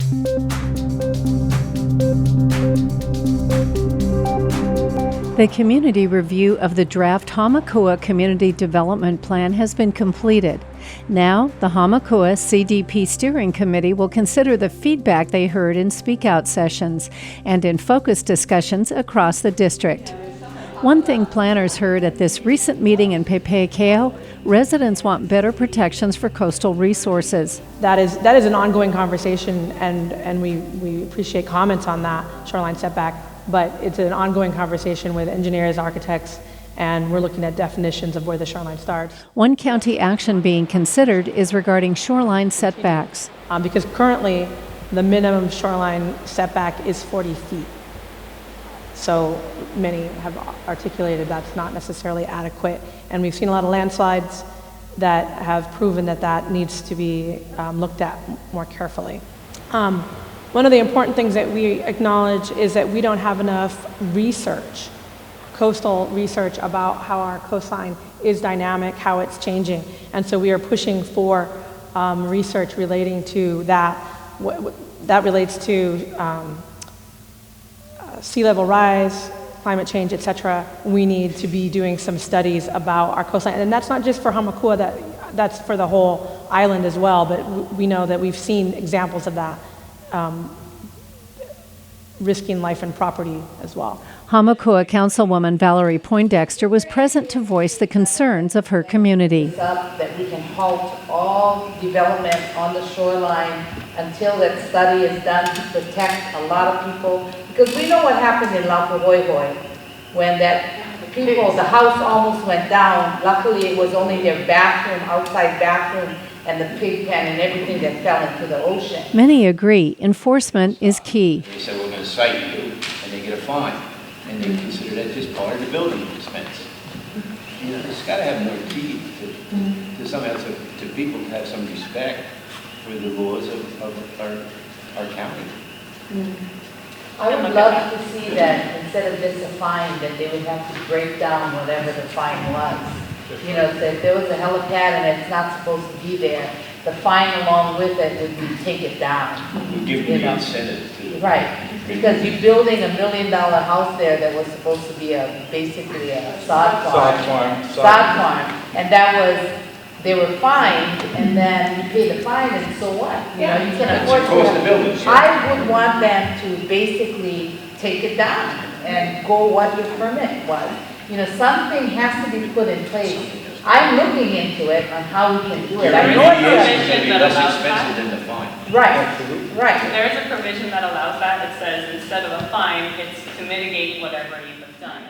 The community review of the draft Hamakua Community Development Plan has been completed. Now, the Hamakua CDP Steering Committee will consider the feedback they heard in speak-out sessions and in focus discussions across the district. One thing planners heard at this recent meeting in Pepeikeo, residents want better protections for coastal resources. That is an ongoing conversation, and we appreciate comments on that shoreline setback, but it's an ongoing conversation with engineers, architects, and we're looking at definitions of where the shoreline starts. One county action being considered is regarding shoreline setbacks. Because currently, the minimum shoreline setback is 40 feet. So many have articulated that's not necessarily adequate. And we've seen a lot of landslides that have proven that that needs to be looked at more carefully. One of the important things that we acknowledge is that we don't have enough research, coastal research, about how our coastline is dynamic, how it's changing. And so we are pushing for research relating to that. That relates to sea level rise, climate change, etc. We need to be doing some studies about our coastline. And that's not just for Hamakua, that's for the whole island as well, but we know that we've seen examples of that. Risking life and property as well. Hamakua Councilwoman Valerie Poindexter was present to voice the concerns of her community. That we can halt all development on the shoreline until that study is done to protect a lot of people. Because we know what happened in Lapahoihoi when the house almost went down. Luckily, it was only their bathroom, outside bathroom, and the pig pen and everything that fell into the ocean. Many agree enforcement is key. They said, we're going to cite you, and they get a fine. And they consider that just part of the building expense. You know, it's got to have more teeth to somehow to people to have some respect for the laws of our county. I would love to see that instead of just a fine, that they would have to break down whatever the fine was. You know, so if there was a helipad and it's not supposed to be there, the fine along with it would be take it down. We give them the incentive to. Right, because you're building $1 million house there that was supposed to be basically a sod farm. Sod farm, and they were fined, and then you pay the fine, and so what? You know, you can afford to. I would want them to basically take it down and go what your permit was. You know, something has to be put in place. I'm looking into it on how we can do it. I know it's going to be less expensive than the fine. Right. There is a provision that allows that. It says instead of a fine, it's to mitigate whatever you've done.